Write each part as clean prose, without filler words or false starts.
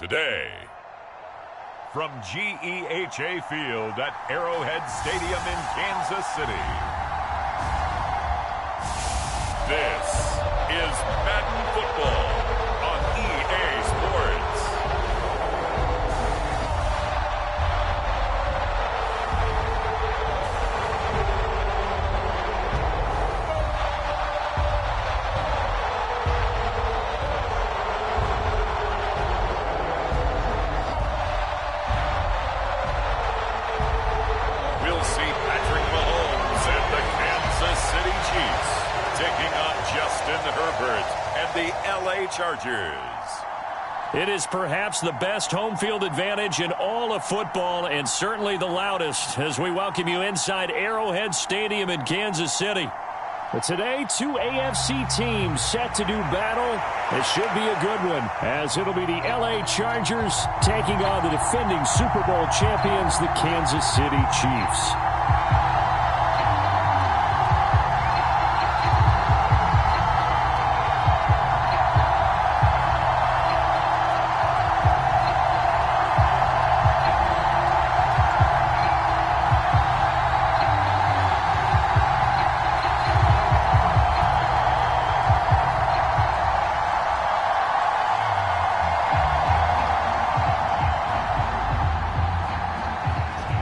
today. From GEHA Field at Arrowhead Stadium in Kansas City, this is Madden Football on EA Sports. We'll see Patrick Mahomes and the Kansas City Chiefs taking on Justin Herbert and the LA Chargers. It is perhaps the best home field advantage in all of football, and certainly the loudest, as we welcome you inside Arrowhead Stadium in Kansas City. But today, two AFC teams set to do battle. It should be a good one, as it'll be the LA Chargers taking on the defending Super Bowl champions, the Kansas City Chiefs.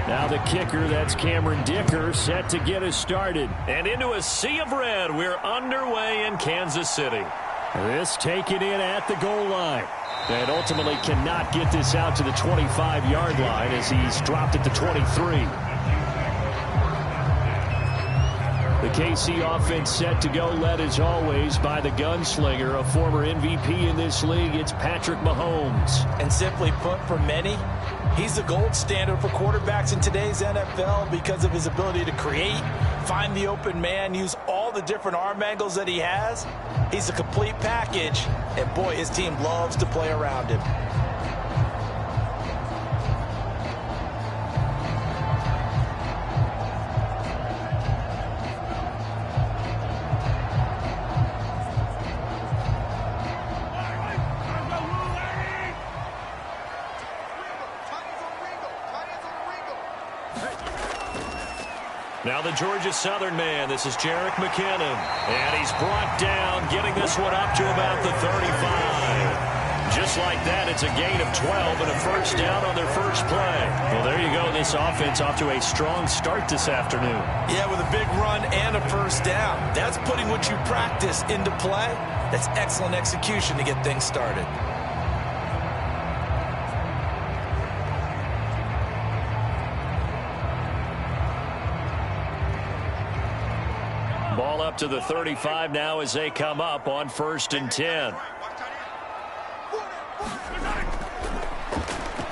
Now the kicker, that's Cameron Dicker, set to get us started. And into a sea of red, we're underway in Kansas City. This taken in at the goal line. And ultimately cannot get this out to the 25-yard line as he's dropped it to 23. The KC offense set to go, led as always by the gunslinger, a former MVP in this league. It's Patrick Mahomes. And simply put, for many, he's the gold standard for quarterbacks in today's NFL because of his ability to create, find the open man, use all the different arm angles that he has. He's a complete package, and boy, his team loves to play around him. Now the Georgia Southern man, this is Jerick McKinnon. And he's brought down, getting this one up to about the 35. Just like that, it's a gain of 12 and a first down on their first play. Well, there you go. This offense off to a strong start this afternoon. Yeah, with a big run and a first down. That's putting what you practice into play. That's excellent execution to get things started. Ball up to the 35 now as they come up on 1st and 10.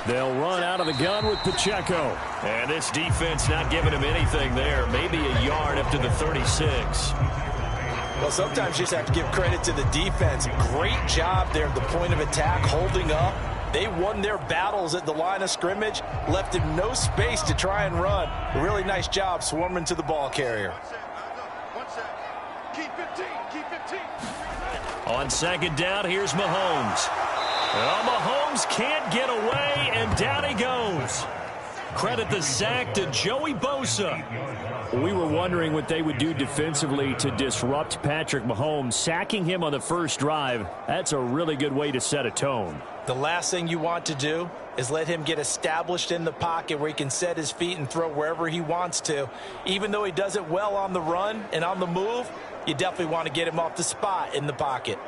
They'll run out of the gun with Pacheco. And this defense not giving him anything there. Maybe a yard up to the 36. Well, sometimes you just have to give credit to the defense. Great job there at the point of attack, holding up. They won their battles at the line of scrimmage, left him no space to try and run. A really nice job swarming to the ball carrier. On 2nd down, here's Mahomes. Well, Mahomes can't get away, and down he goes. Credit the sack to Joey Bosa. We were wondering what they would do defensively to disrupt Patrick Mahomes. Sacking him on the first drive, that's a really good way to set a tone. The last thing you want to do is let him get established in the pocket where he can set his feet and throw wherever he wants to. Even though he does it well on the run and on the move, you definitely want to get him off the spot in the pocket.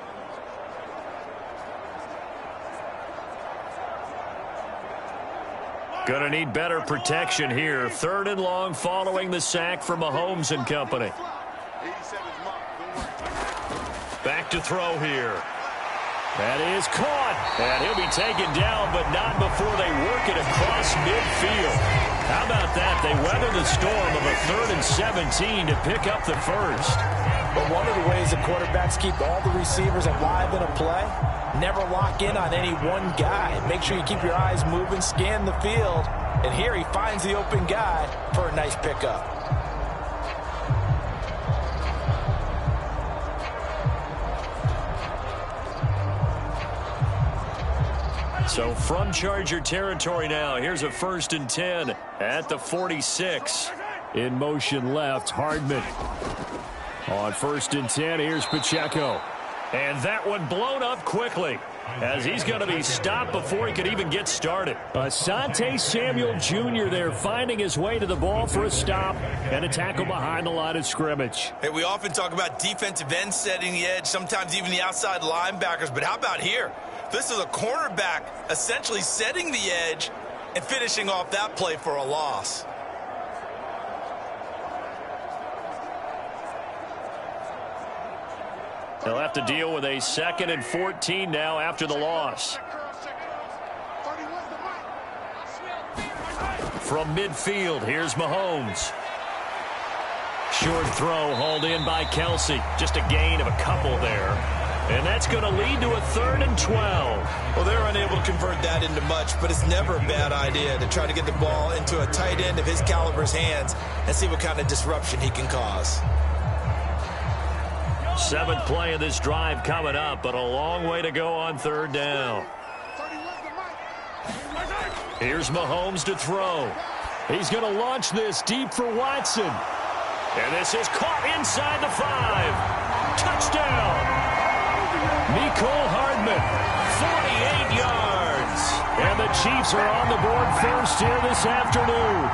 Gonna need better protection here. 3rd and long following the sack from Mahomes and company. Back to throw here. That is caught. And he'll be taken down, but not before they work it across midfield. How about that? They weather the storm of a 3rd and 17 to pick up the first. But one of the ways the quarterbacks keep all the receivers alive in a play, never lock in on any one guy. Make sure you keep your eyes moving, scan the field. And here he finds the open guy for a nice pickup. So from Charger territory now, here's a 1st and 10 at the 46. In motion left, Hardman. On 1st and 10, here's Pacheco. And that one blown up quickly, as he's going to be stopped before he could even get started. Asante Samuel Jr. there finding his way to the ball for a stop and a tackle behind the line of scrimmage. Hey, we often talk about defensive ends setting the edge, sometimes even the outside linebackers, but how about here? This is a cornerback essentially setting the edge and finishing off that play for a loss. They'll have to deal with a 2nd and 14 now after the loss. From midfield, here's Mahomes. Short throw hauled in by Kelsey. Just a gain of a couple there. And that's going to lead to a 3rd and 12. Well, they're unable to convert that into much, but it's never a bad idea to try to get the ball into a tight end of his caliber's hands and see what kind of disruption he can cause. 7th play of this drive coming up, but a long way to go on 3rd down. Here's Mahomes to throw. He's going to launch this deep for Watson. And this is caught inside the 5. Touchdown. Mecole Hardman, 48 yards. And the Chiefs are on the board first here this afternoon.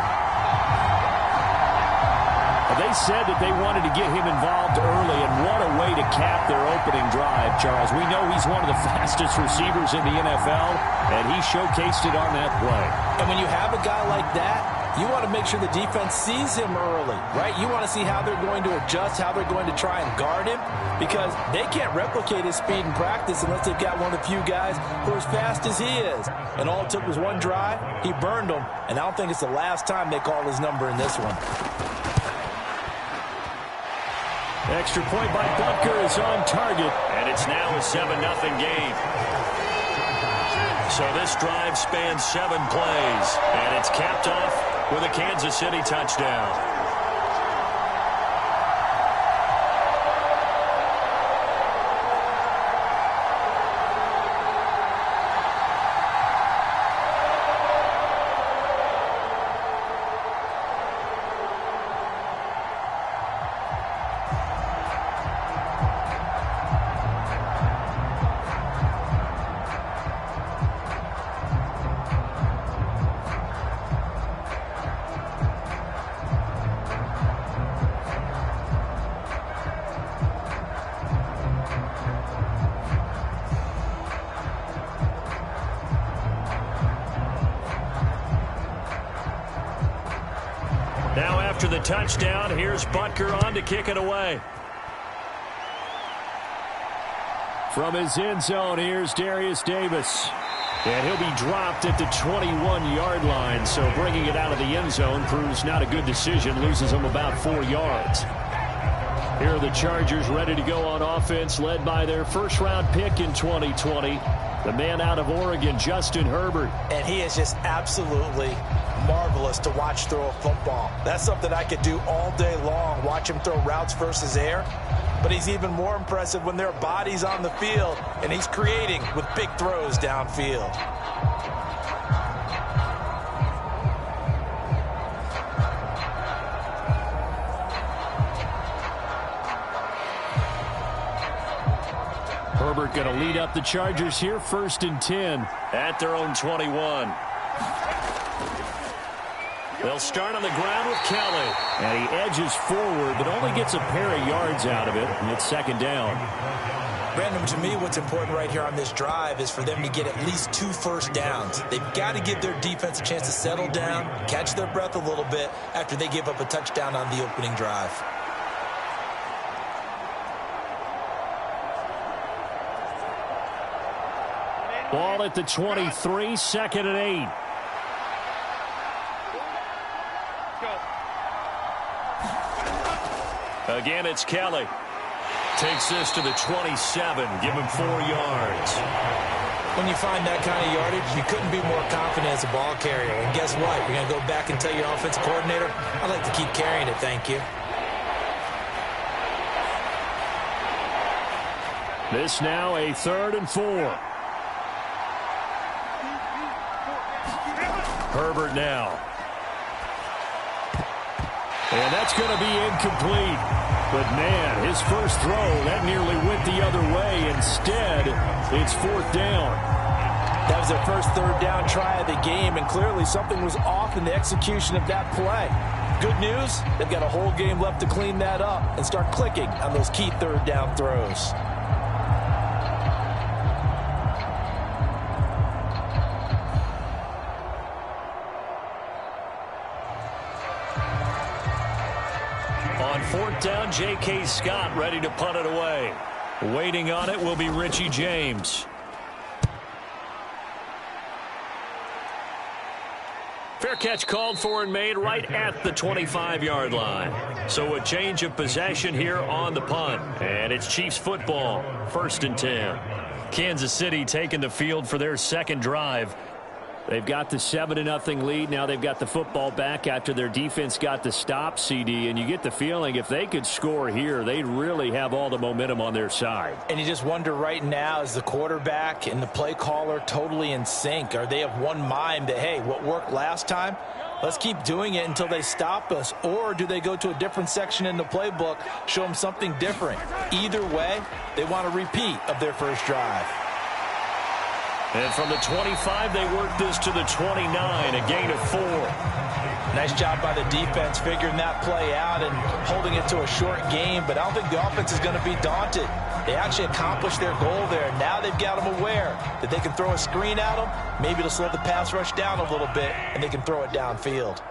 They said that they wanted to get him involved early, and what a way to cap their opening drive, Charles. We know he's one of the fastest receivers in the NFL, and he showcased it on that play. And when you have a guy like that, you want to make sure the defense sees him early, right? You want to see how they're going to adjust, how they're going to try and guard him, because they can't replicate his speed in practice unless they've got one of the few guys who are as fast as he is. And all it took was one drive. He burned them, and I don't think it's the last time they call his number in this one. Extra point by Butker is on target, and it's now a 7-0 game. So this drive spans 7 plays, and it's capped off with a Kansas City touchdown. Now after the touchdown, here's Butker on to kick it away. From his end zone, here's Darius Davis. And he'll be dropped at the 21-yard line, so bringing it out of the end zone proves not a good decision, loses him about 4 yards. Here are the Chargers ready to go on offense, led by their first-round pick in 2020, the man out of Oregon, Justin Herbert. And he is just absolutely marvelous to watch throw a football. That's something I could do all day long, watch him throw routes versus air. But he's even more impressive when there are bodies on the field, and he's creating with big throws downfield. Herbert going to lead up the Chargers here, 1st and 10 at their own 21. They'll start on the ground with Kelly. And he edges forward, but only gets a pair of yards out of it, and it's 2nd down. Brandon, to me, what's important right here on this drive is for them to get at least 2 first downs. They've got to give their defense a chance to settle down, catch their breath a little bit after they give up a touchdown on the opening drive. Ball at the 23, 2nd and 8. Again, it's Kelly. Takes this to the 27. Give him 4 yards. When you find that kind of yardage, you couldn't be more confident as a ball carrier. And guess what? You're going to go back and tell your offensive coordinator, I'd like to keep carrying it, thank you. This now a 3rd and 4. Herbert now. And that's going to be incomplete. But, man, his first throw, that nearly went the other way. Instead, it's 4th down. That was their first 3rd down try of the game, and clearly something was off in the execution of that play. Good news, they've got a whole game left to clean that up and start clicking on those key 3rd down throws. On 4th down, J.K. Scott ready to punt it away. Waiting on it will be Richie James. Fair catch called for and made right at the 25-yard line. So a change of possession here on the punt. And it's Chiefs football, 1st and 10. Kansas City taking the field for their second drive. They've got the 7-0 lead. Now they've got the football back after their defense got the stop, CD. And you get the feeling if they could score here, they'd really have all the momentum on their side. And you just wonder right now, is the quarterback and the play caller totally in sync? Are they of one mind that, hey, what worked last time, let's keep doing it until they stop us? Or do they go to a different section in the playbook, show them something different? Either way, they want a repeat of their first drive. And from the 25, they work this to the 29, a gain of 4. Nice job by the defense figuring that play out and holding it to a short game, but I don't think the offense is going to be daunted. They actually accomplished their goal there. Now they've got them aware that they can throw a screen at them. Maybe it'll slow the pass rush down a little bit, and they can throw it downfield.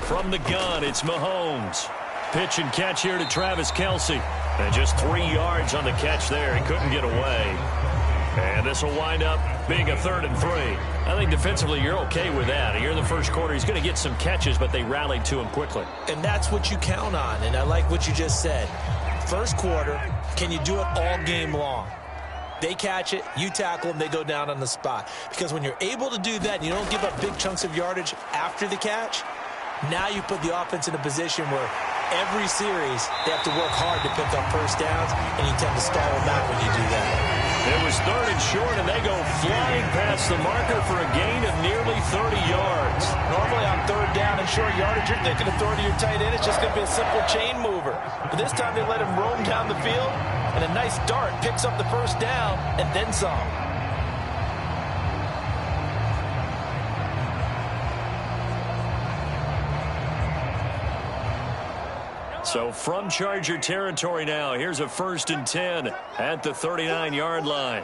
From the gun, it's Mahomes. Pitch and catch here to Travis Kelce. And just 3 yards on the catch there. He couldn't get away. And this will wind up being a 3rd and 3. I think defensively you're okay with that. Here in the first quarter, he's going to get some catches, but they rallied to him quickly. And that's what you count on, and I like what you just said. First quarter, can you do it all game long? They catch it, you tackle them, they go down on the spot. Because when you're able to do that and you don't give up big chunks of yardage after the catch, now you put the offense in a position where every series they have to work hard to pick up first downs, and you tend to stall them out when you do that. It was 3rd and short, and they go flying past the marker for a gain of nearly 30 yards. Normally on 3rd down and short yardage, you're thinking of throwing to your tight end. It's just going to be a simple chain mover. But this time they let him roam down the field, and a nice dart picks up the first down and then some. So from Charger territory now, here's a 1st and 10 at the 39-yard line.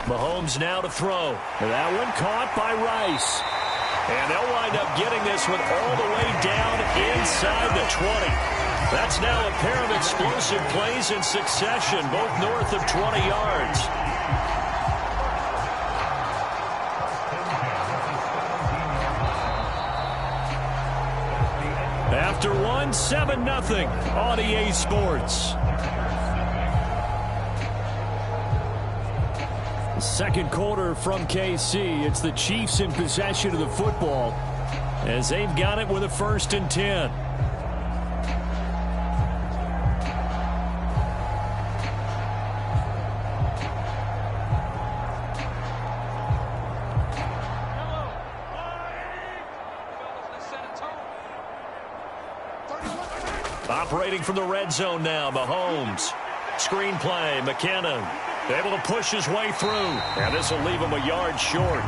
Mahomes now to throw. That one caught by Rice. And they'll wind up getting this one all the way down inside the 20. That's now a pair of explosive plays in succession, both north of 20 yards. After one, 7-0 on EA Sports. Second quarter from KC. It's the Chiefs in possession of the football as they've got it with a 1st and 10. Operating from the red zone now, Mahomes. Screen play, McKinnon. Able to push his way through. And this will leave him a yard short.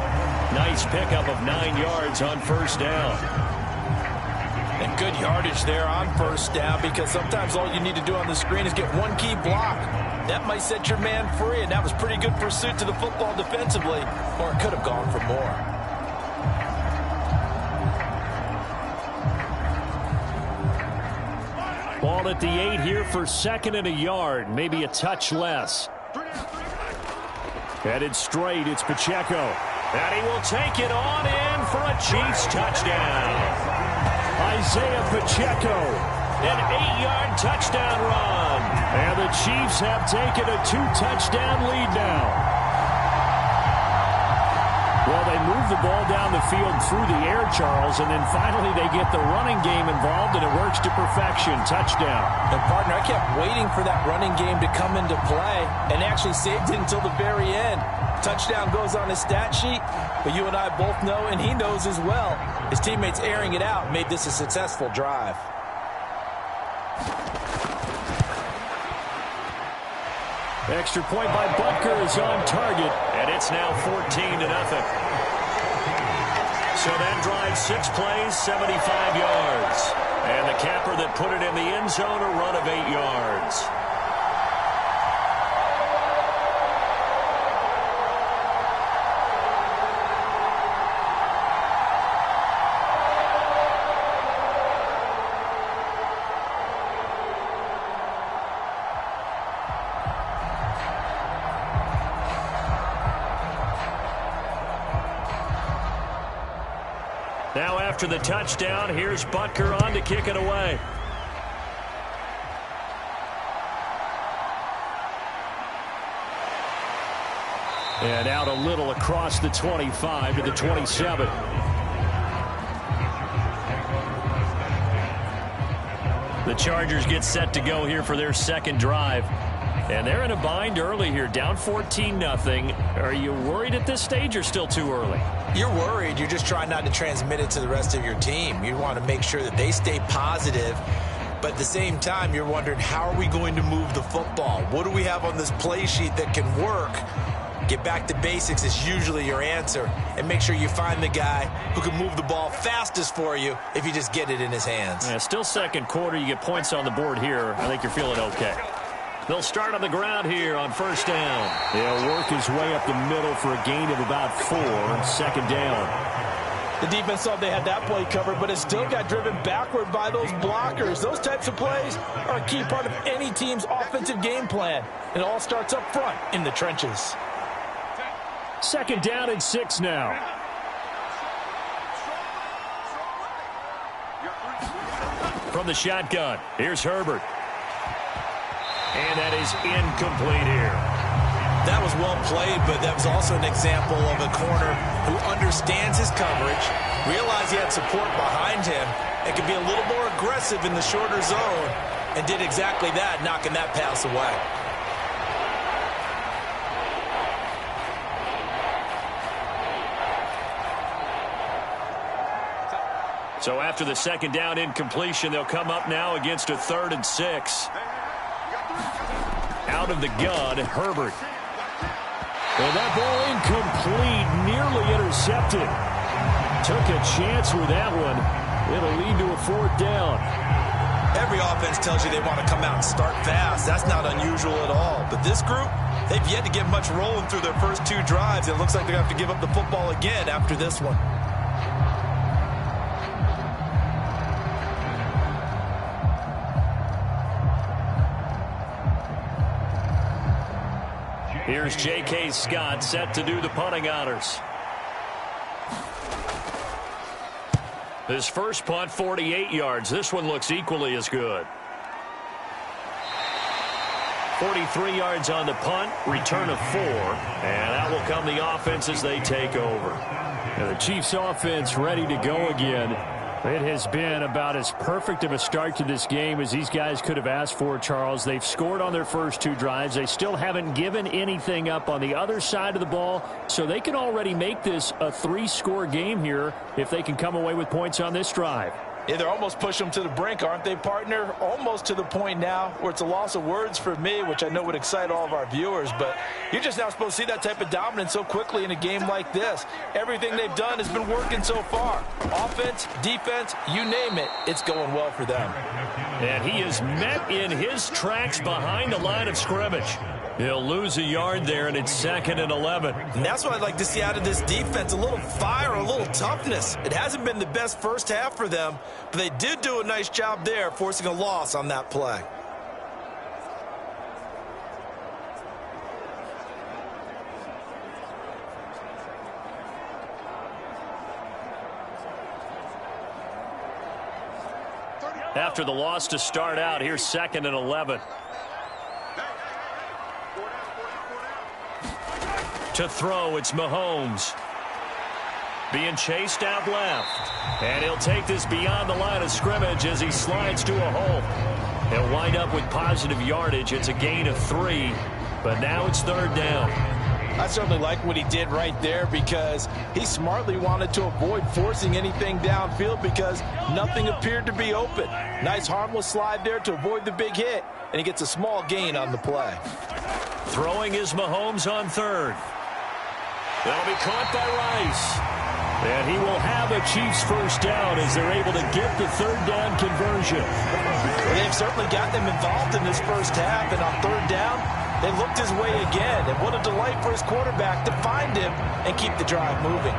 Nice pickup of 9 yards on first down. And good yardage there on first down, because sometimes all you need to do on the screen is get one key block. That might set your man free, and that was pretty good pursuit to the football defensively, or it could have gone for more. Ball at the 8 here for 2nd and a yard, maybe a touch less. Headed straight, it's Pacheco. And he will take it on in for a Chiefs touchdown. Isaiah Pacheco, an 8-yard touchdown run. And the Chiefs have taken a 2-touchdown lead now. Well, Well, they move the ball down the field through the air, Charles, and then finally they get the running game involved, and it works to perfection. Touchdown. And, partner, I kept waiting for that running game to come into play and actually saved it until the very end. Touchdown goes on his stat sheet, but you and I both know, and he knows as well, his teammates airing it out made this a successful drive. Extra point by Butker is on target, and it's now 14-0. So that drive, 6 plays, 75 yards. And the capper that put it in the end zone, a run of 8 yards. Now after the touchdown, here's Butker on to kick it away. And out a little across the 25 to the 27. The Chargers get set to go here for their second drive. And they're in a bind early here, down 14-0. Are you worried at this stage or still too early? You're worried. You're just trying not to transmit it to the rest of your team. You want to make sure that they stay positive. But at the same time, you're wondering, how are we going to move the football? What do we have on this play sheet that can work? Get back to basics is usually your answer. And make sure you find the guy who can move the ball fastest for you if you just get it in his hands. Yeah, still second quarter. You get points on the board here. I think you're feeling okay. They'll start on the ground here on first down. He'll work his way up the middle for a gain of about 4. Second down. The defense thought they had that play covered, but it still got driven backward by those blockers. Those types of plays are a key part of any team's offensive game plan. It all starts up front in the trenches. Second down and 6 now. From the shotgun, here's Herbert. And that is incomplete here. That was well played, but that was also an example of a corner who understands his coverage, realized he had support behind him, and could be a little more aggressive in the shorter zone, and did exactly that, knocking that pass away. So after the second down incompletion, they'll come up now against a 3rd and 6. Out of the gun, Herbert. And that ball incomplete, nearly intercepted. Took a chance with that one. It'll lead to a 4th down. Every offense tells you they want to come out and start fast. That's not unusual at all. But this group, they've yet to get much rolling through their first 2 drives. It looks like they're going to have to give up the football again after this one. Here's J.K. Scott set to do the punting honors. His first punt, 48 yards. This one looks equally as good. 43 yards on the punt, return of 4. And that will come the offense as they take over. And the Chiefs offense ready to go again. It has been about as perfect of a start to this game as these guys could have asked for, Charles. They've scored on their first 2 drives. They still haven't given anything up on the other side of the ball, so they can already make this a 3-score game here if they can come away with points on this drive. Yeah, they're almost pushing them to the brink, aren't they, partner? Almost to the point now where it's a loss of words for me, which I know would excite all of our viewers, but you're just not supposed to see that type of dominance so quickly in a game like this. Everything they've done has been working so far. Offense, defense, you name it, it's going well for them. And he is met in his tracks behind the line of scrimmage. He'll lose a yard there, and it's 2nd and 11. And that's what I'd like to see out of this defense, a little fire, a little toughness. It hasn't been the best first half for them, but they did do a nice job there, forcing a loss on that play. After the loss to start out, here's 2nd and 11. To throw, it's Mahomes. Being chased out left. And he'll take this beyond the line of scrimmage as he slides to a hole. He'll wind up with positive yardage. It's a gain of 3, but now it's 3rd down. I certainly like what he did right there because he smartly wanted to avoid forcing anything downfield because nothing appeared to be open. Nice harmless slide there to avoid the big hit, and he gets a small gain on the play. Throwing is Mahomes on 3rd. That'll be caught by Rice. And he will have a Chiefs first down as they're able to get the 3rd down conversion. Well, they've certainly got them involved in this first half, and on 3rd down, they looked his way again. And what a delight for his quarterback to find him and keep the drive moving.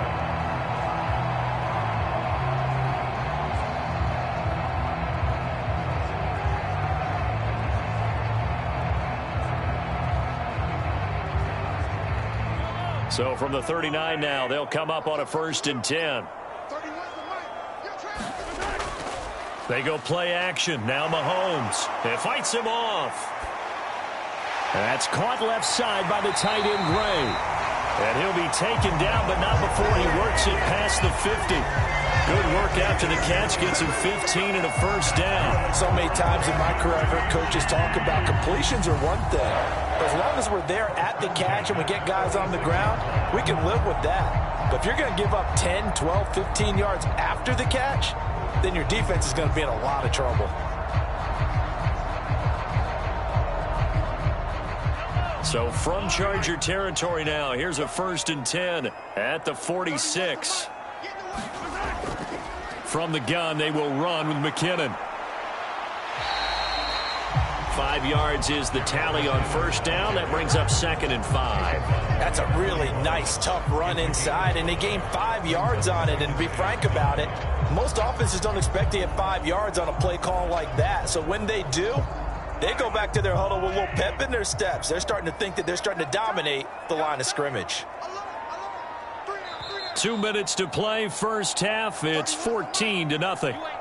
So from the 39 now, they'll come up on a 1st and 10. They go play action. Now Mahomes. It fights him off. That's caught left side by the tight end, Gray. And he'll be taken down, but not before he works it past the 50. Good work after the catch. Gets him 15 and a first down. So many times in my career, I've heard coaches talk about completions are one thing. As long as we're there at the catch and we get guys on the ground, we can live with that. But if you're going to give up 10, 12, 15 yards after the catch, then your defense is going to be in a lot of trouble. So from Charger territory now, here's a 1st and 10 at the 46. From the gun, they will run with McKinnon. 5 yards is the tally on 1st down. That brings up 2nd and 5. That's a really nice, tough run inside, and they gained 5 yards on it. And to be frank about it, most offenses don't expect to get 5 yards on a play call like that. So when they do, they go back to their huddle with a little pep in their steps. They're starting to think that they're starting to dominate the line of scrimmage. 2 minutes to play, first half. It's 14-0.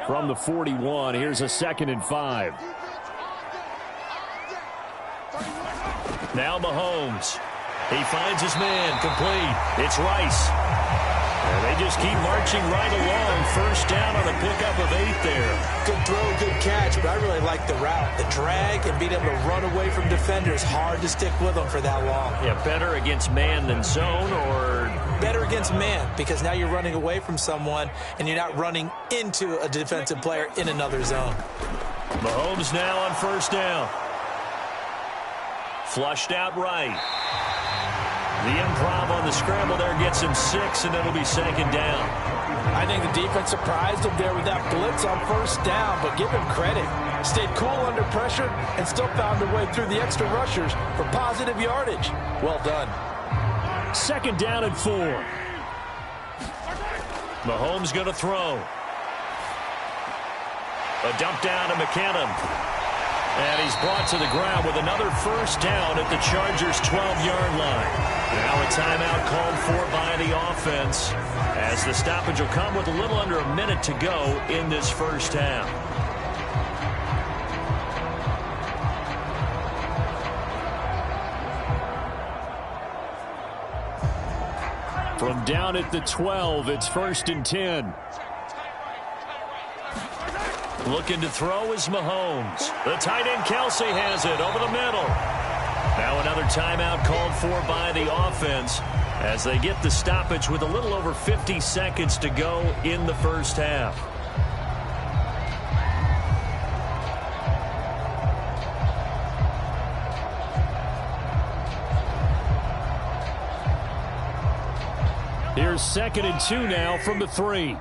From the 41, here's a 2nd and 5. Now Mahomes. He finds his man, complete. It's Rice. And they just keep marching right along. First down on a pickup of 8 there. Good throw, good catch, but I really like the route. The drag and being able to run away from defenders. Hard to stick with them for that long. Yeah, better against man than zone, or? Better against man, because now you're running away from someone and you're not running into a defensive player in another zone. Mahomes now on first down. Flushed out right. The improv on the scramble there gets him 6, and it'll be 2nd down. I think the defense surprised him there with that blitz on first down, but give him credit. Stayed cool under pressure and still found a way through the extra rushers for positive yardage. Well done. 2nd down and 4. Mahomes going to throw. A dump down to McKinnon. And he's brought to the ground with another first down at the Chargers' 12-yard line. Now a timeout called for by the offense, as the stoppage will come with a little under a minute to go in this first half. From down at the 12, it's 1st and 10. Looking to throw is Mahomes. The tight end Kelsey has it over the middle. Now another timeout called for by the offense as they get the stoppage with a little over 50 seconds to go in the first half. Here's 2nd and 2 now from the 3.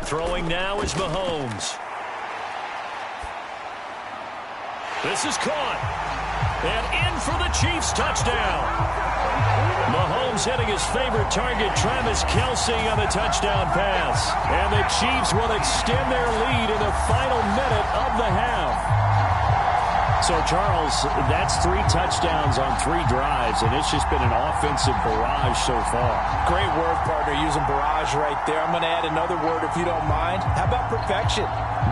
Throwing now is Mahomes. This is caught. And in for the Chiefs touchdown. Mahomes hitting his favorite target, Travis Kelce, on the touchdown pass. And the Chiefs will extend their lead in the final minute of the half. So, Charles, that's 3 touchdowns on 3 drives, and it's just been an offensive barrage so far. Great word, partner, using barrage right there. I'm going to add another word if you don't mind. How about perfection?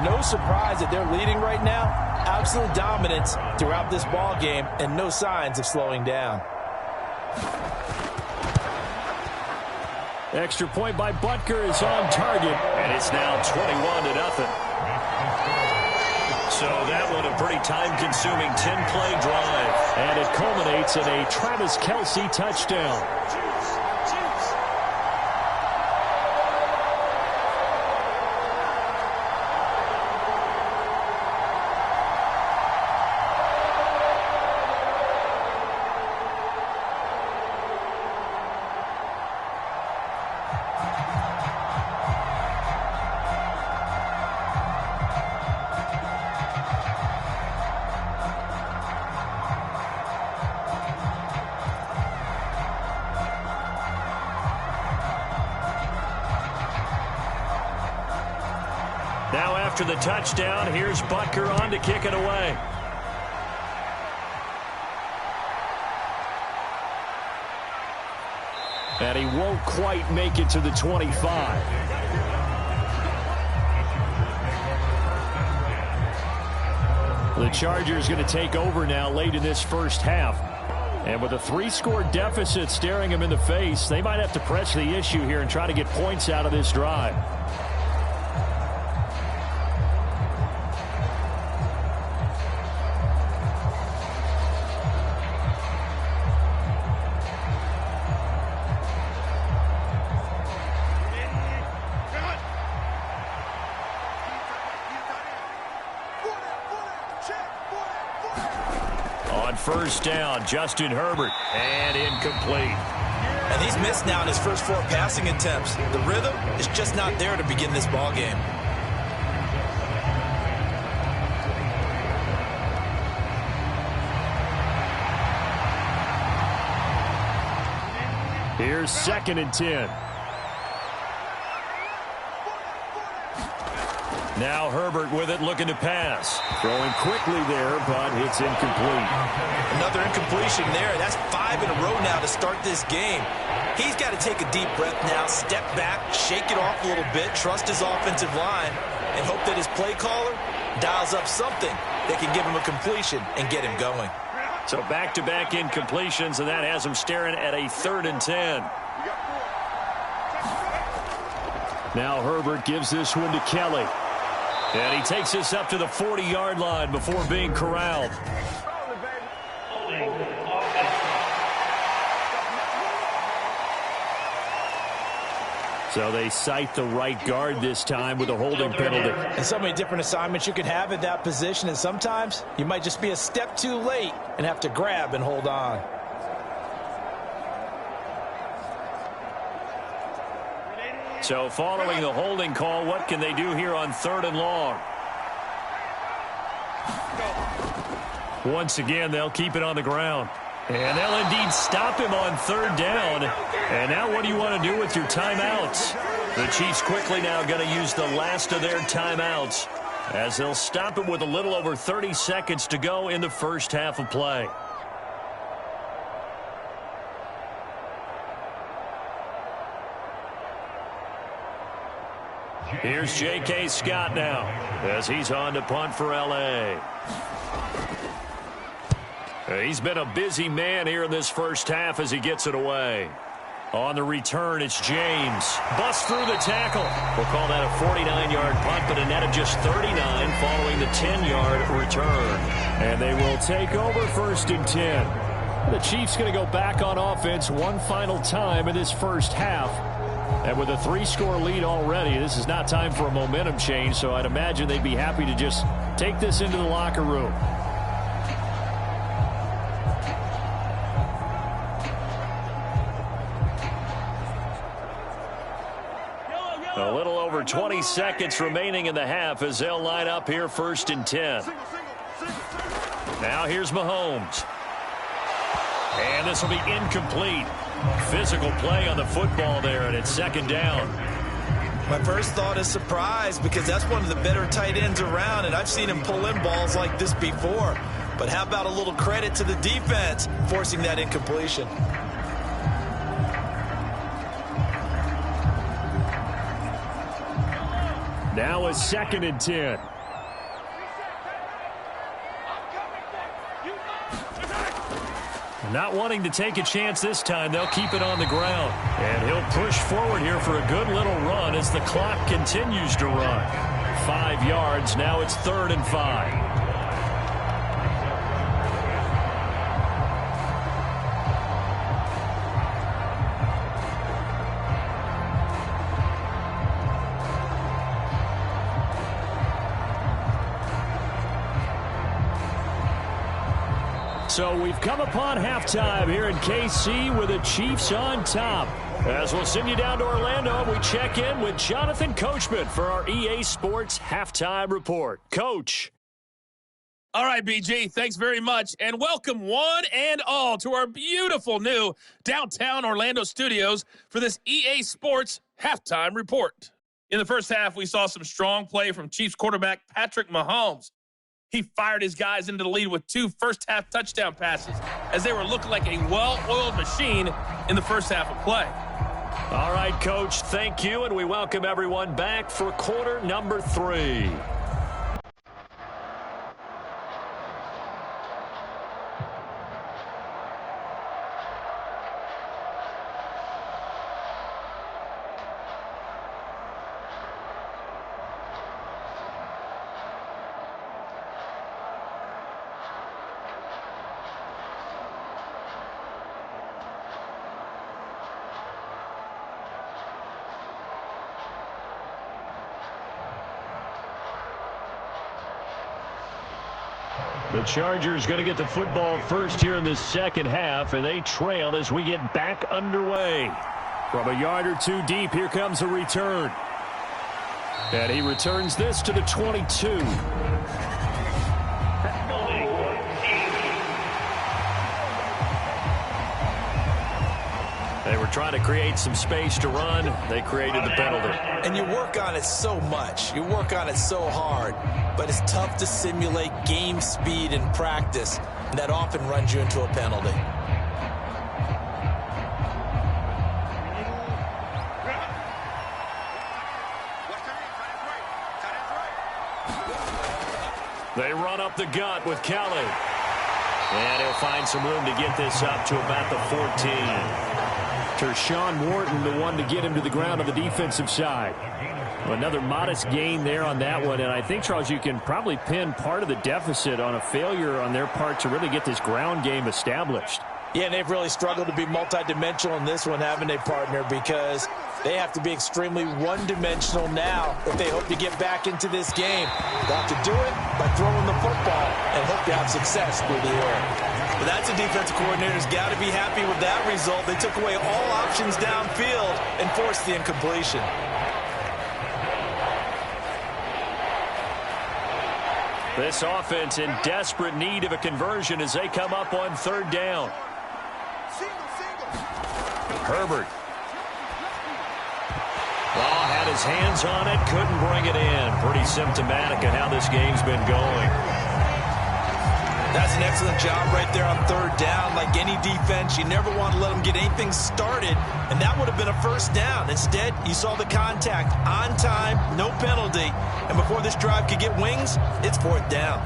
No surprise that they're leading right now. Absolute dominance throughout this ball game and no signs of slowing down. Extra point by Butker is on target, and it's now 21-0. So that one a pretty time-consuming 10-play drive. And it culminates in a Travis Kelce touchdown. Now after the touchdown, here's Butker on to kick it away. And he won't quite make it to the 25. The Chargers going to take over now late in this first half. And with a 3-score deficit staring them in the face, they might have to press the issue here and try to get points out of this drive. First down, Justin Herbert, and incomplete. And he's missed now in his first 4 passing attempts. The rhythm is just not there to begin this ball game. Here's 2nd and 10. Now Herbert with it, looking to pass. Throwing quickly there, but it's incomplete. Another incompletion there. That's 5 in a row now to start this game. He's got to take a deep breath now, step back, shake it off a little bit, trust his offensive line, and hope that his play caller dials up something that can give him a completion and get him going. So back-to-back incompletions, and that has him staring at a 3rd and 10. Now Herbert gives this one to Kelly. And he takes this up to the 40-yard line before being corralled. So they cite the right guard this time with a holding penalty. And so many different assignments you can have at that position, and sometimes you might just be a step too late and have to grab and hold on. So following the holding call, what can they do here on 3rd and long? Once again, they'll keep it on the ground. And they'll indeed stop him on 3rd down. And now what do you want to do with your timeouts? The Chiefs quickly now going to use the last of their timeouts as they'll stop it with a little over 30 seconds to go in the first half of play. Here's J.K. Scott now as he's on to punt for L.A. He's been a busy man here in this first half as he gets it away. On the return, it's James. Busts through the tackle. We'll call that a 49-yard punt, but a net of just 39 following the 10-yard return. And they will take over 1st and 10. The Chiefs going to go back on offense one final time in this first half. And with a 3-score lead already, this is not time for a momentum change, so I'd imagine they'd be happy to just take this into the locker room. A little over 20 seconds remaining in the half as they'll line up here 1st and 10. Now here's Mahomes. And this will be incomplete. Physical play on the football there, and it's 2nd down. My first thought is surprise because that's one of the better tight ends around, and I've seen him pull in balls like this before. But how about a little credit to the defense forcing that incompletion? Now a 2nd and 10. Not wanting to take a chance this time, they'll keep it on the ground. And he'll push forward here for a good little run as the clock continues to run. 5 yards, now it's 3rd and 5. So we've come upon halftime here in KC with the Chiefs on top. As we'll send you down to Orlando, we check in with Jonathan Coachman for our EA Sports Halftime Report. Coach. All right, BG, thanks very much. And welcome one and all to our beautiful new downtown Orlando studios for this EA Sports Halftime Report. In the first half, we saw some strong play from Chiefs quarterback Patrick Mahomes. He fired his guys into the lead with 2 first-half touchdown passes as they were looking like a well-oiled machine in the first half of play. All right, Coach, thank you, and we welcome everyone back for quarter number 3. The Chargers going to get the football first here in the second half, and they trail as we get back underway. From a yard or 2 deep, here comes a return. And he returns this to the 22. They were trying to create some space to run. They created the penalty. And you work on it so much. You work on it so hard. But it's tough to simulate game speed in practice. And that often runs you into a penalty. They run up the gut with Kelly. And he'll find some room to get this up to about the 14. Tershawn Wharton, the one to get him to the ground on the defensive side. Another modest gain there on that one. And I think, Charles, you can probably pin part of the deficit on a failure on their part to really get this ground game established. Yeah, and they've really struggled to be multidimensional in this one, haven't they, partner? Because they have to be extremely one-dimensional now if they hope to get back into this game. They'll have to do it by throwing the football and hope to have success through the air. But that's a defensive coordinator's got to be happy with that result. They took away all options downfield and forced the incompletion. This offense in desperate need of a conversion as they come up on 3rd down. Herbert. Oh, had his hands on it, couldn't bring it in. Pretty symptomatic of how this game's been going. That's an excellent job right there on 3rd down. Like any defense, you never want to let them get anything started, and that would have been a first down. Instead, you saw the contact on time, no penalty, and before this drive could get wings, it's 4th down.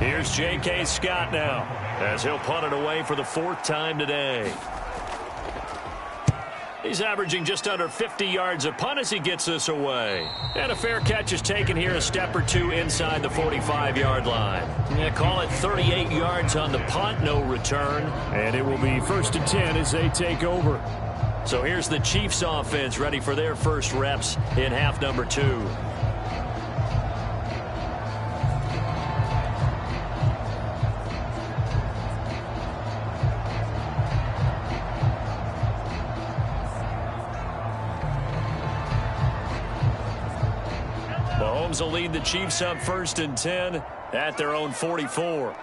Here's J.K. Scott now as he'll punt it away for the 4th time today. He's averaging just under 50 yards a punt as he gets this away. And a fair catch is taken here, a step or 2 inside the 45-yard line. Yeah, call it 38 yards on the punt, no return. And it will be 1st and 10 as they take over. So here's the Chiefs offense ready for their first reps in half number 2. Mahomes will lead the Chiefs up 1st and 10 at their own 44.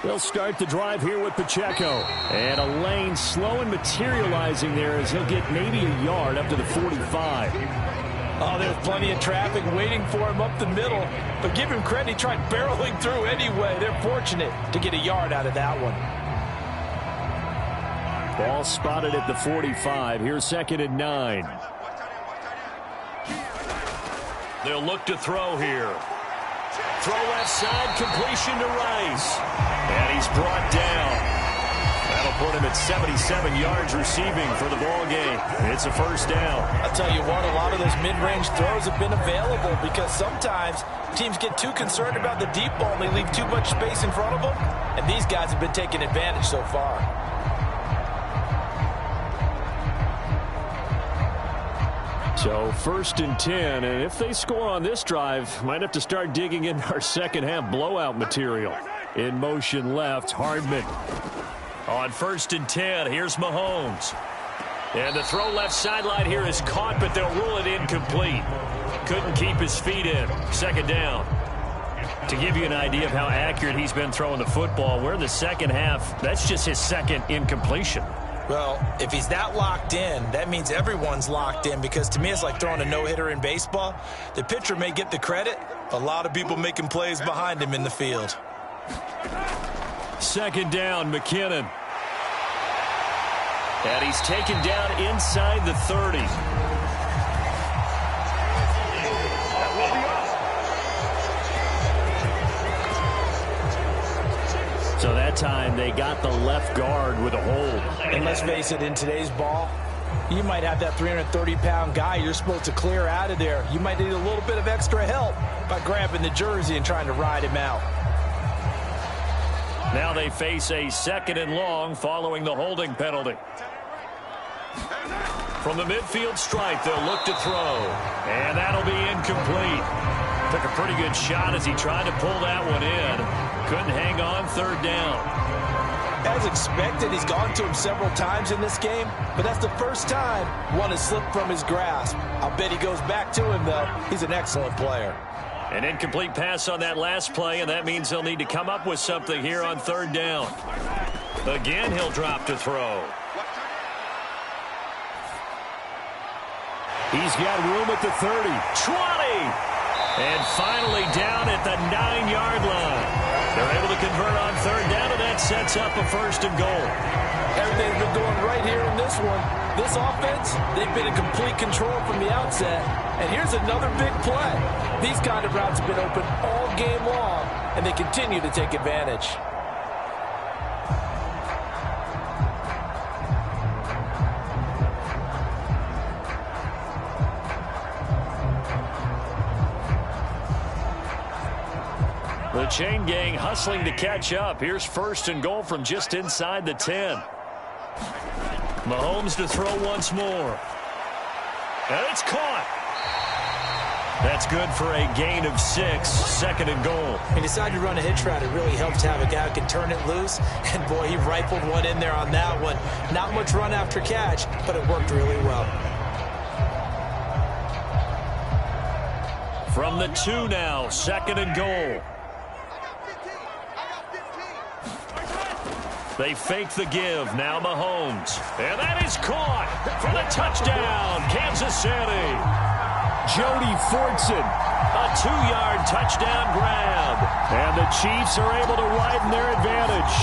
They'll start the drive here with Pacheco. And a lane slow and materializing there as he'll get maybe a yard up to the 45. Oh, there's plenty of traffic waiting for him up the middle. But give him credit, he tried barreling through anyway. They're fortunate to get a yard out of that one. Ball spotted at the 45. Here's 2nd and 9. They'll look to throw here. Throw left side, completion to Rice. And he's brought down. That'll put him at 77 yards receiving for the ball game. It's a first down. I'll tell you what, a lot of those mid-range throws have been available because sometimes teams get too concerned about the deep ball and they leave too much space in front of them. And these guys have been taking advantage so far. So 1st and 10, and if they score on this drive, might have to start digging in our second half blowout material. In motion left, Hardman. On 1st and 10, here's Mahomes. And the throw left sideline here is caught, but they'll rule it incomplete. Couldn't keep his feet in. 2nd down. To give you an idea of how accurate he's been throwing the football, we're in the second half. That's just his 2nd incompletion. Well, if he's that locked in, that means everyone's locked in because to me it's like throwing a no-hitter in baseball. The pitcher may get the credit, a lot of people making plays behind him in the field. 2nd down, McKinnon. And he's taken down inside the 30. So that time they got the left guard with a hold. And let's face it, in today's ball, you might have that 330-pound guy you're supposed to clear out of there. You might need a little bit of extra help by grabbing the jersey and trying to ride him out. Now they face a 2nd and long following the holding penalty. From the midfield stripe, they'll look to throw. And that'll be incomplete. Took a pretty good shot as he tried to pull that one in. Couldn't hang on. 3rd down. As expected, he's gone to him several times in this game, but that's the first time one has slipped from his grasp. I'll bet he goes back to him, though. He's an excellent player. An incomplete pass on that last play, and that means they'll need to come up with something here on 3rd down. Again, he'll drop to throw. He's got room at the 30, 20, and finally down at the 9-yard line. They're able to convert on 3rd down, and that sets up a 1st and goal. Everything's been going right here in this one. This offense, they've been in complete control from the outset. And here's another big play. These kind of routes have been open all game long, and they continue to take advantage. The chain gang hustling to catch up. Here's 1st and goal from just inside the 10. Mahomes to throw once more. And it's caught. That's good for a gain of 6. 2nd and goal. He decided to run a hitch route. It really helps to have a guy who can turn it loose. And, boy, he rifled one in there on that one. Not much run after catch, but it worked really well. From the 2 now, 2nd and goal. They fake the give. Now Mahomes. And that is caught for the touchdown, Kansas City. Jody Fortson. A 2-yard touchdown grab. And the Chiefs are able to widen their advantage.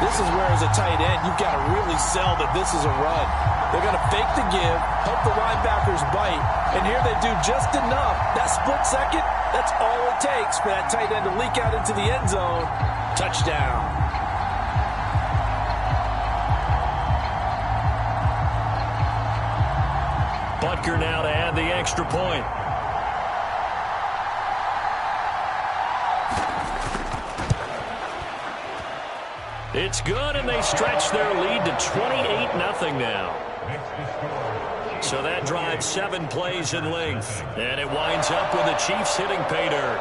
This is where, as a tight end, you've got to really sell that this is a run. They're going to fake the give, help the linebackers bite, and here they do just enough. That split second, that's all it takes for that tight end to leak out into the end zone. Touchdown. Butker now to add the extra point. It's good, and they stretch their lead to 28-0 now. So that drives 7 plays in length, and it winds up with the Chiefs hitting pay dirt.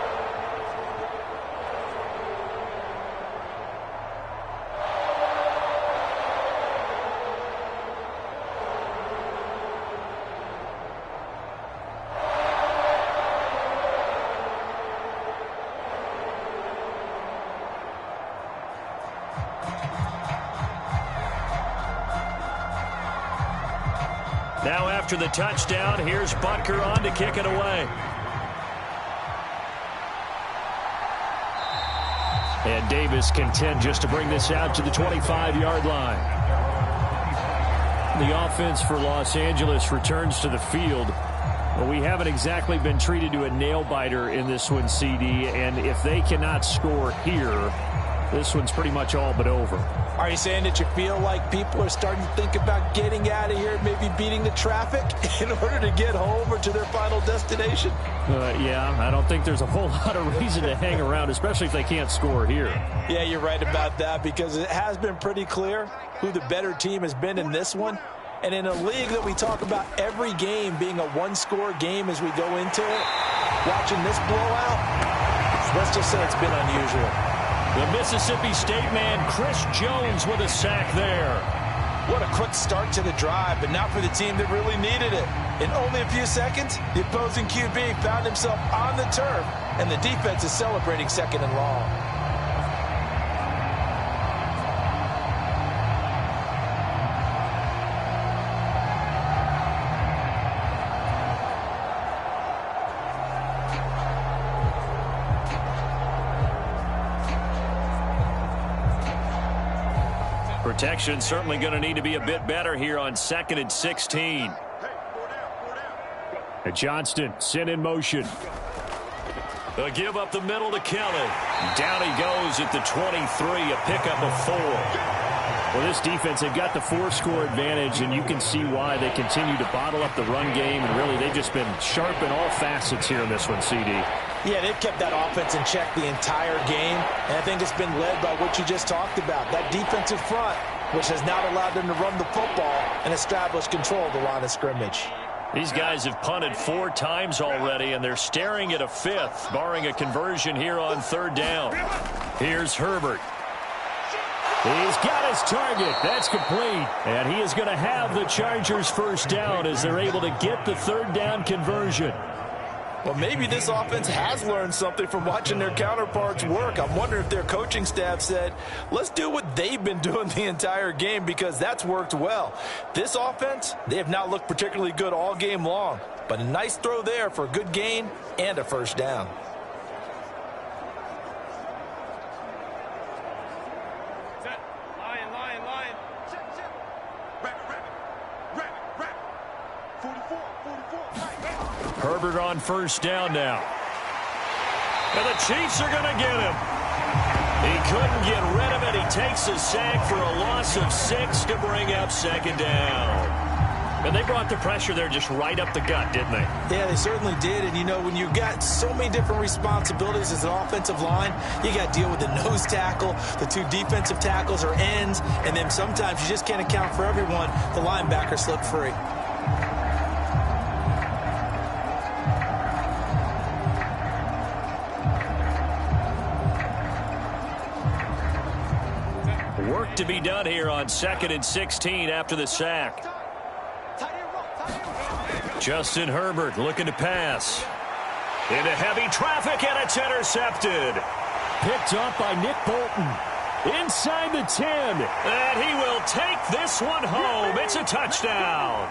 Now after the touchdown, here's Butker on to kick it away. And Davis content just to bring this out to the 25-yard line. The offense for Los Angeles returns to the field. Well, we haven't exactly been treated to a nail-biter in this one, CD, and if they cannot score here, this one's pretty much all but over. Are you saying that you feel like people are starting to think about getting out of here, maybe beating the traffic in order to get home or to their final destination? Yeah, I don't think there's a whole lot of reason to hang around, especially if they can't score here. Yeah, you're right about that, because it has been pretty clear who the better team has been in this one. And in a league that we talk about every game being a one-score game as we go into it, watching this blowout, let's just say it's been unusual. The Mississippi State man, Chris Jones, with a sack there. What a quick start to the drive, but not for the team that really needed it. In only a few seconds, the opposing QB found himself on the turf, and the defense is celebrating 2nd and long. Protection certainly going to need to be a bit better here on 2nd and 16. And Johnston sent in motion. A give up the middle to Kelly. Down he goes at the 23, a pickup of 4. Well, this defense, they've got the 4-score advantage, and you can see why they continue to bottle up the run game, and really they've just been sharp in all facets here in this one, CD. Yeah, they've kept that offense in check the entire game, and I think it's been led by what you just talked about, that defensive front, which has not allowed them to run the football and establish control of the line of scrimmage. These guys have punted 4 times already, and they're staring at a 5th, barring a conversion here on 3rd down. Here's Herbert. He's got his target. That's complete. And he is going to have the Chargers' 1st down as they're able to get the 3rd down conversion. Well, maybe this offense has learned something from watching their counterparts work. I'm wondering if their coaching staff said, let's do what they've been doing the entire game, because that's worked well. This offense, they have not looked particularly good all game long, but a nice throw there for a good gain and a 1st down. Herbert on 1st down now. And the Chiefs are going to get him. He couldn't get rid of it. He takes a sack for a loss of 6 to bring up 2nd down. And they brought the pressure there just right up the gut, didn't they? Yeah, they certainly did. And, you know, when you've got so many different responsibilities as an offensive line, you got to deal with the nose tackle, the 2 defensive tackles or ends, and then sometimes you just can't account for everyone. The linebacker slipped free. Work to be done here on 2nd and 16 after the sack. Justin Herbert looking to pass. Into heavy traffic, and it's intercepted. Picked up by Nick Bolton. Inside the 10. And he will take this one home. It's a touchdown.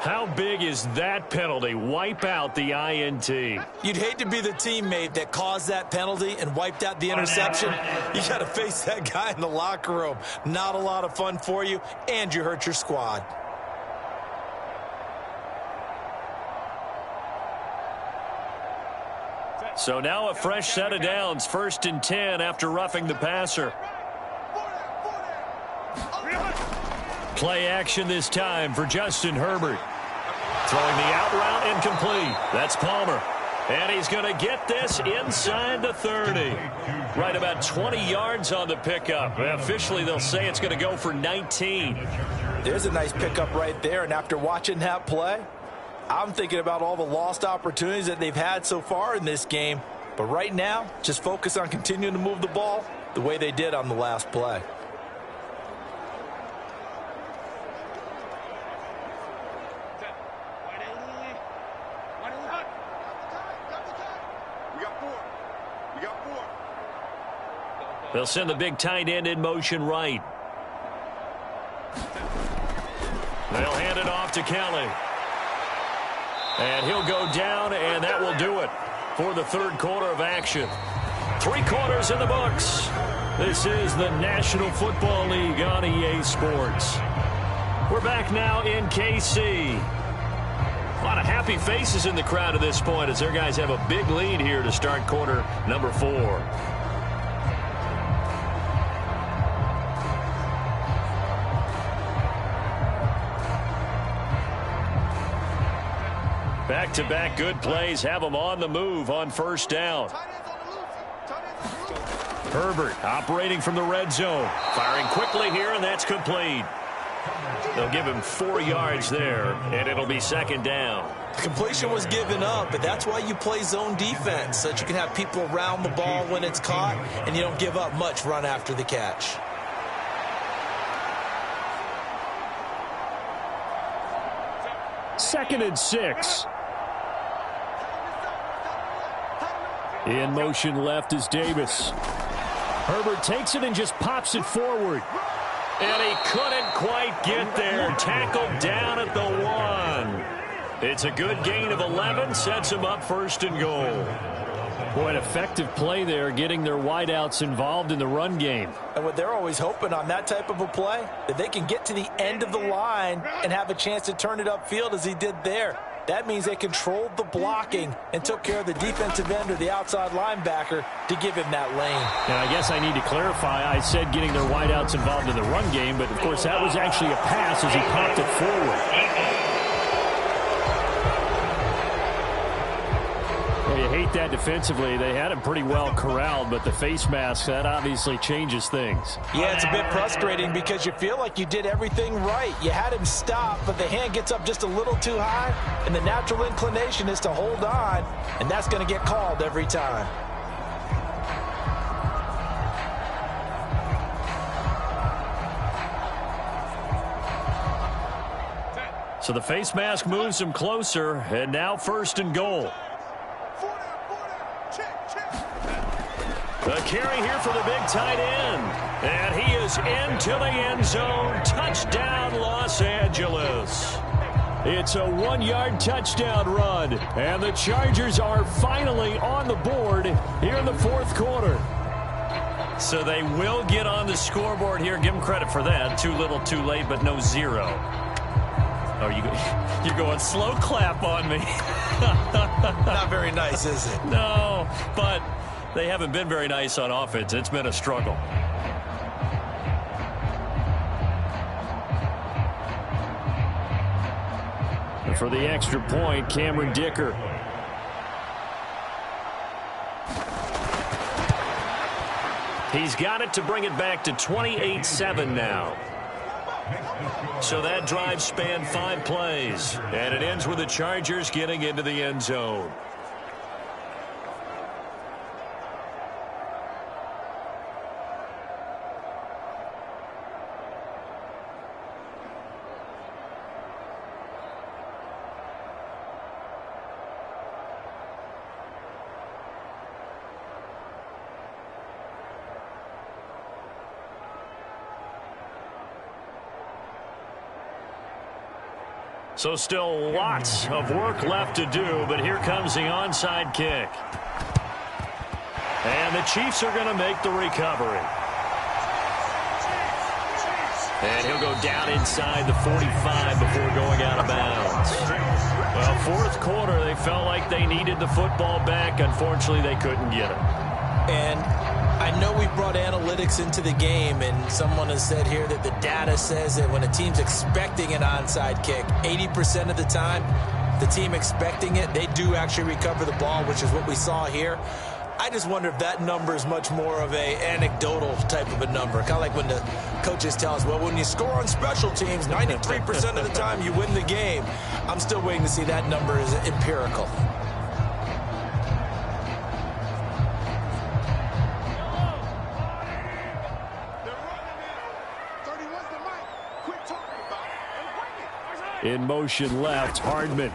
How big is that penalty? Wipe out the INT. You'd hate to be the teammate that caused that penalty and wiped out the interception. You got to face that guy in the locker room. Not a lot of fun for you, and you hurt your squad. So now a fresh set of downs, 1st and 10 after roughing the passer. Play action this time for Justin Herbert. Throwing the out route incomplete. That's Palmer. And he's going to get this inside the 30. Right about 20 yards on the pickup. Officially, they'll say it's going to go for 19. There's a nice pickup right there, and after watching that play, I'm thinking about all the lost opportunities that they've had so far in this game. But right now, just focus on continuing to move the ball the way they did on the last play. They'll send the big tight end in motion right. They'll hand it off to Kelly. And he'll go down, and that will do it for the third quarter of action. 3 quarters in the books. This is the National Football League on EA Sports. We're back now in KC. A lot of happy faces in the crowd at this point as their guys have a big lead here to start quarter number 4. Back-to-back good plays have them on the move on first down. Herbert operating from the red zone. Firing quickly here, and that's complete. They'll give him 4 yards there, and it'll be second down. The completion was given up, but that's why you play zone defense, so that you can have people around the ball when it's caught, and you don't give up much run after the catch. Second and 6. In motion left is Davis. Herbert takes it and just pops it forward. And he couldn't quite get there. Tackled down at the 1. It's a good gain of 11. Sets him up first and goal. Boy, an effective play there, getting their wideouts involved in the run game. And what they're always hoping on that type of a play, that they can get to the end of the line and have a chance to turn it upfield as he did there. That means they controlled the blocking and took care of the defensive end or the outside linebacker to give him that lane. And I guess I need to clarify, I said getting their wideouts involved in the run game, but of course that was actually a pass as he popped it forward. Well, you hate that defensively. They had him pretty well corralled, but the face mask, that obviously changes things. Yeah, it's a bit frustrating because you feel like you did everything right. You had him stop, but the hand gets up just a little too high, and the natural inclination is to hold on, and that's going to get called every time. So the face mask moves him closer, and now first and goal. The carry here for the big tight end. And he is into the end zone. Touchdown, Los Angeles. It's a 1-yard touchdown run. And the Chargers are finally on the board here in the fourth quarter. So they will get on the scoreboard here. Give them credit for that. Too little, too late, but no 0. Oh, you're going slow clap on me. Not very nice, is it? No, but they haven't been very nice on offense. It's been a struggle. And for the extra point, Cameron Dicker. He's got it to bring it back to 28-7 now. So that drive spanned 5 plays. And it ends with the Chargers getting into the end zone. So still lots of work left to do, but here comes the onside kick. And the Chiefs are going to make the recovery. And he'll go down inside the 45 before going out of bounds. Well, fourth quarter, they felt like they needed the football back. Unfortunately, they couldn't get it. And I know we brought analytics into the game, and someone has said here that the data says that when a team's expecting an onside kick, 80% of the time, the team expecting it, they do actually recover the ball, which is what we saw here. I just wonder if that number is much more of a anecdotal type of a number. Kind of like when the coaches tell us, well, when you score on special teams, 93% of the time you win the game. I'm still waiting to see that number is empirical. In motion left, Hardman.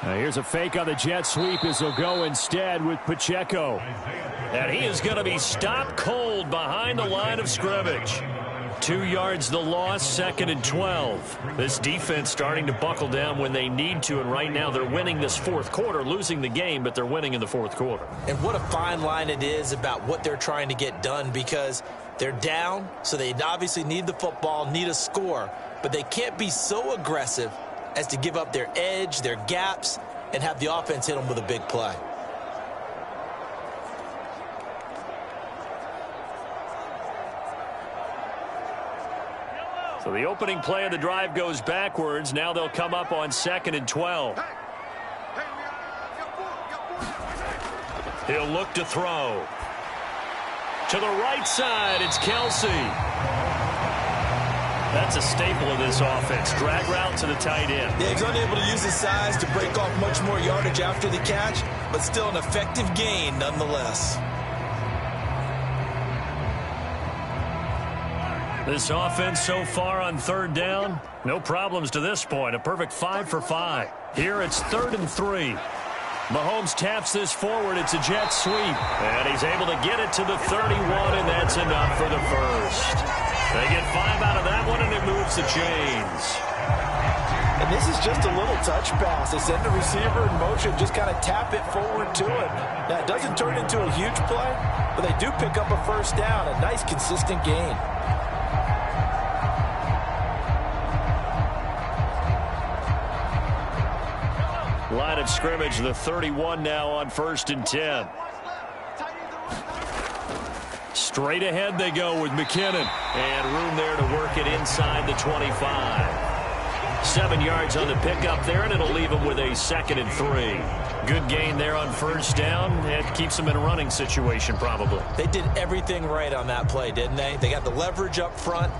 Now here's a fake on the jet sweep as they'll go instead with Pacheco. And he is going to be stopped cold behind the line of scrimmage. 2 yards the loss, 2nd and 12. This defense starting to buckle down when they need to, and right now they're winning this fourth quarter, losing the game, but they're winning in the fourth quarter. And what a fine line it is about what they're trying to get done, because they're down, so they obviously need the football, need a score, but they can't be so aggressive as to give up their edge, their gaps, and have the offense hit them with a big play. So the opening play of the drive goes backwards. Now they'll come up on 2nd and 12. He'll look to throw. To the right side, it's Kelsey. That's a staple of this offense. Drag route to the tight end. Yeah, he's unable to use his size to break off much more yardage after the catch, but still an effective gain nonetheless. This offense so far on 3rd down, no problems to this point. A perfect 5 for 5. Here it's 3rd and 3. Mahomes taps this forward. It's a jet sweep. And he's able to get it to the 31, and that's enough for the first. They get 5 out of that one, and it moves the chains. And this is just a little touch pass. They send the receiver in motion, just kind of tap it forward to it. Now, it doesn't turn into a huge play, but they do pick up a first down. A nice, consistent gain. Line of scrimmage, the 31 now on 1st and 10. Straight ahead they go with McKinnon. And room there to work it inside the 25. 7 yards on the pickup there, and it'll leave them with a 2nd and 3. Good gain there on 1st down. It keeps them in a running situation probably. They did everything right on that play, didn't they? They got the leverage up front,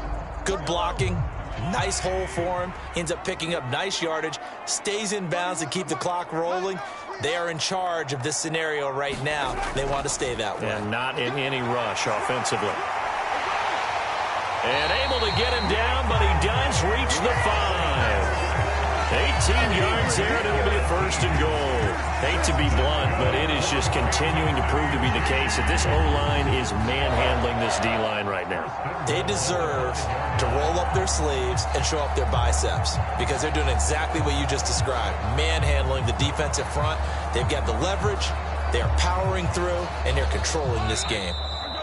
good blocking. Nice hole for him. Ends up picking up nice yardage. Stays in bounds to keep the clock rolling. They are in charge of this scenario right now. They want to stay that way. And not in any rush offensively. And able to get him down, but he does reach the 5. 18 yards there, and it'll be a 1st and goal. Hate to be blunt, but it is just continuing to prove to be the case that this O-line is manhandling this D-line right now. They deserve to roll up their sleeves and show up their biceps, because they're doing exactly what you just described, manhandling the defensive front. They've got the leverage, they're powering through, and they're controlling this game.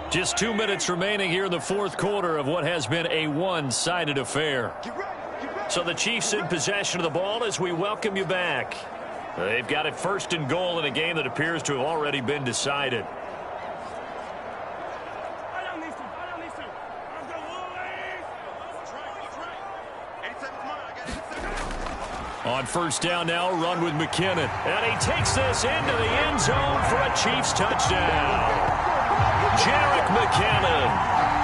Just 2 minutes remaining here in the fourth quarter of what has been a one-sided affair. So the Chiefs in possession of the ball as we welcome you back. They've got it 1st and goal in a game that appears to have already been decided. On 1st down now, run with McKinnon. And he takes this into the end zone for a Chiefs touchdown. Jerick McKinnon,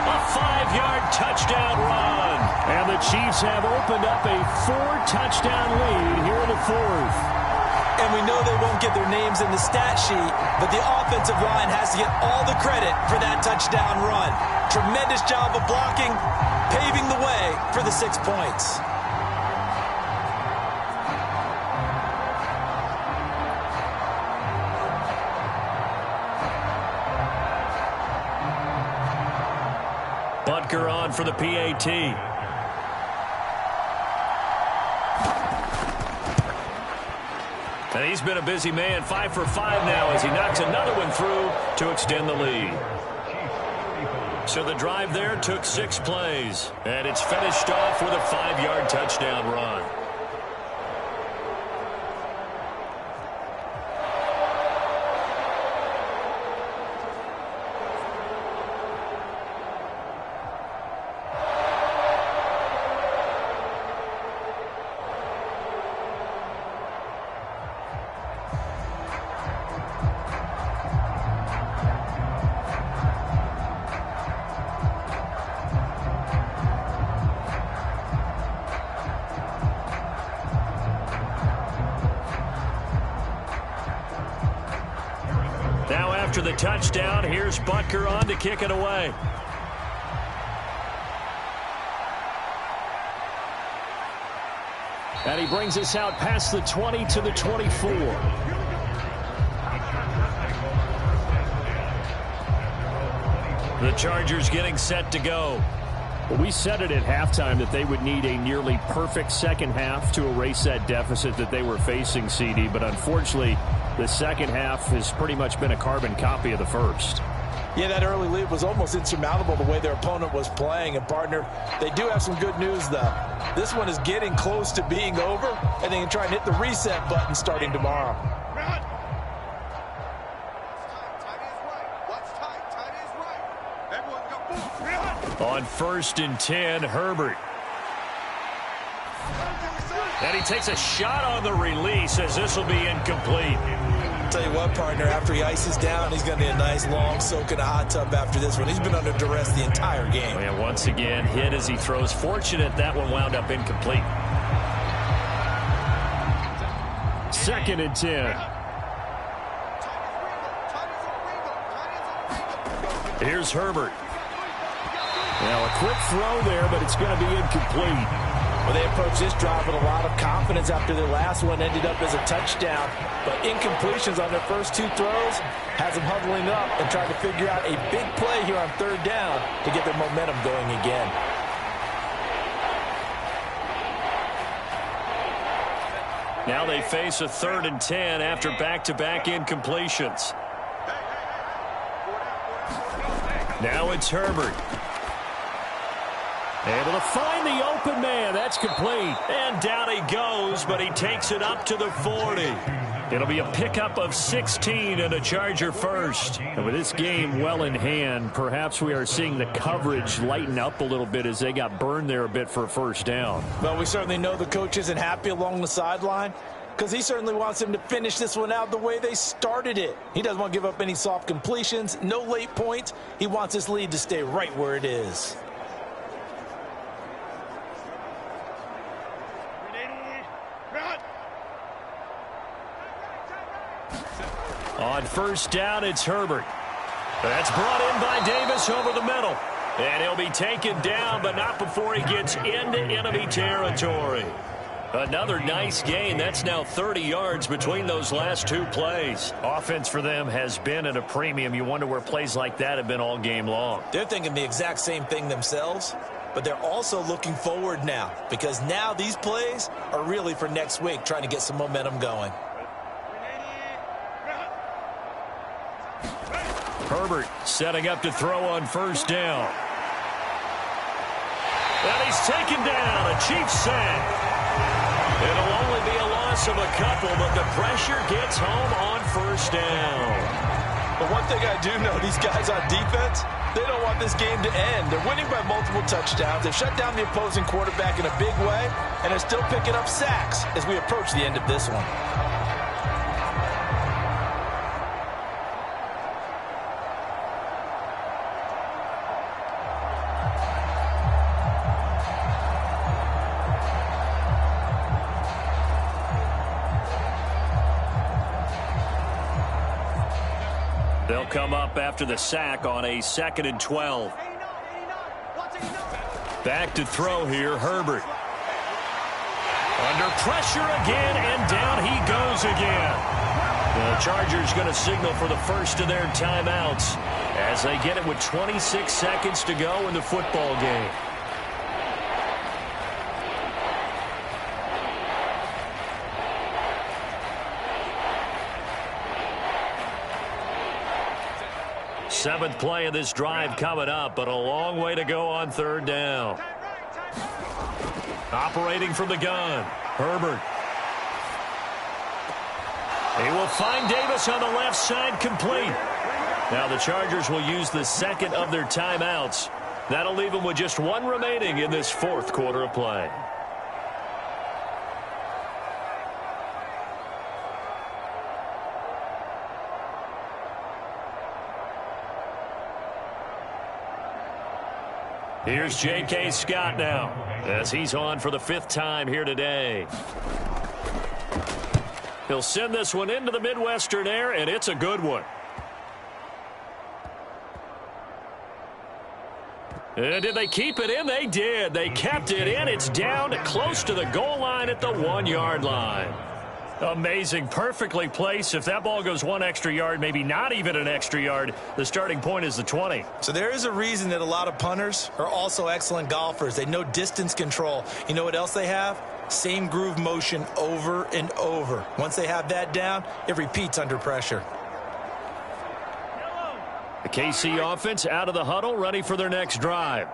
a 5-yard touchdown run. And the Chiefs have opened up a 4-touchdown lead here in the fourth. And we know they won't get their names in the stat sheet, but the offensive line has to get all the credit for that touchdown run. Tremendous job of blocking, paving the way for the 6 points. Butker on for the PAT. And he's been a busy man, 5 for 5 now as he knocks another one through to extend the lead. So the drive there took 6 plays, and it's finished off with a 5-yard touchdown run. Now after the touchdown, here's Butker on to kick it away. And he brings us out past the 20 to the 24. The Chargers getting set to go. Well, we said it at halftime that they would need a nearly perfect second half to erase that deficit that they were facing, CD. But unfortunately, the second half has pretty much been a carbon copy of the first. Yeah, that early lead was almost insurmountable the way their opponent was playing. And, partner, they do have some good news, though. This one is getting close to being over, and they can try and hit the reset button starting tomorrow. On 1st and 10, Herbert. And he takes a shot on the release as this will be incomplete. Tell you what, partner, after he ices down, he's going to need a nice long soak in a hot tub after this one. He's been under duress the entire game. And once again, hit as he throws. Fortunate that one wound up incomplete. 2nd and 10. Here's Herbert. Now a quick throw there, but it's going to be incomplete. Well, they approached this drive with a lot of confidence after their last one ended up as a touchdown. But incompletions on their first 2 throws has them huddling up and trying to figure out a big play here on 3rd down to get their momentum going again. Now they face a 3rd and 10 after back-to-back incompletions. Now it's Herbert. Able to find the open man. That's complete. And down he goes, but he takes it up to the 40. It'll be a pickup of 16 and a Charger first. And with this game well in hand, perhaps we are seeing the coverage lighten up a little bit as they got burned there a bit for a 1st down. Well, we certainly know the coach isn't happy along the sideline because he certainly wants them to finish this one out the way they started it. He doesn't want to give up any soft completions, no late points. He wants this lead to stay right where it is. On 1st down, it's Herbert. That's brought in by Davis over the middle. And he'll be taken down, but not before he gets into enemy territory. Another nice gain. That's now 30 yards between those last 2 plays. Offense for them has been at a premium. You wonder where plays like that have been all game long. They're thinking the exact same thing themselves, but they're also looking forward now because now these plays are really for next week, trying to get some momentum going. Herbert setting up to throw on 1st down. And he's taken down. A Chiefs sack. It'll only be a loss of a couple, but the pressure gets home on 1st down. But one thing I do know, these guys on defense, they don't want this game to end. They're winning by multiple touchdowns. They've shut down the opposing quarterback in a big way, and they're still picking up sacks as we approach the end of this one. They'll come up after the sack on a 2nd and 12. Back to throw here, Herbert. Under pressure again, and down he goes again. The Chargers going to signal for the first of their timeouts as they get it with 26 seconds to go in the football game. Seventh play of this drive coming up, but a long way to go on 3rd down. Operating from the gun, Herbert. He will find Davis on the left side, complete. Now the Chargers will use the 2nd of their timeouts. That'll leave them with just 1 remaining in this 4th quarter of play. Here's J.K. Scott now as he's on for the 5th time here today. He'll send this one into the Midwestern air, and it's a good one. And did they keep it in? They did. They kept it in. It's down close to the goal line at the 1-yard line. Amazing. Perfectly placed. If that ball goes 1 extra yard, maybe not even an extra yard, the starting point is the 20. So there is a reason that a lot of punters are also excellent golfers. They know distance control. You know what else they have? Same groove motion over and over. Once they have that down, it repeats under pressure. The KC offense out of the huddle, ready for their next drive.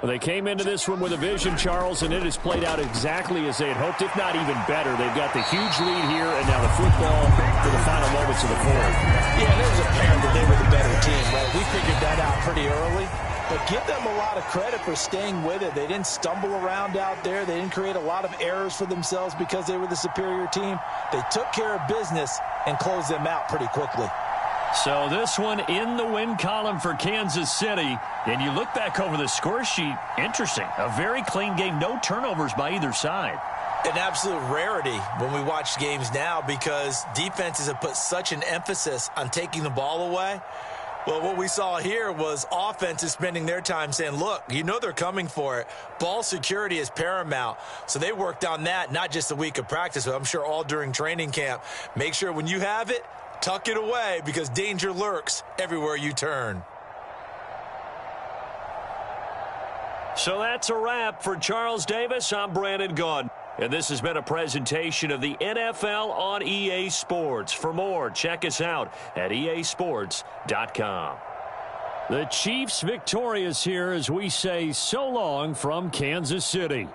Well, they came into this one with a vision, Charles, and it has played out exactly as they had hoped, if not even better. They've got the huge lead here, and now the football for the final moments of the fourth. Yeah, there was apparent that they were the better team, right? We figured that out pretty early. But give them a lot of credit for staying with it. They didn't stumble around out there. They didn't create a lot of errors for themselves because they were the superior team. They took care of business and closed them out pretty quickly. So this one in the win column for Kansas City. And you look back over the score sheet, interesting. A very clean game, no turnovers by either side. An absolute rarity when we watch games now because defenses have put such an emphasis on taking the ball away. Well, what we saw here was offenses spending their time saying, look, you know they're coming for it. Ball security is paramount. So they worked on that, not just a week of practice, but I'm sure all during training camp. Make sure when you have it, tuck it away because danger lurks everywhere you turn. So that's a wrap for Charles Davis. I'm Brandon Gaudin. And this has been a presentation of the NFL on EA Sports. For more, check us out at easports.com. The Chiefs victorious here as we say so long from Kansas City.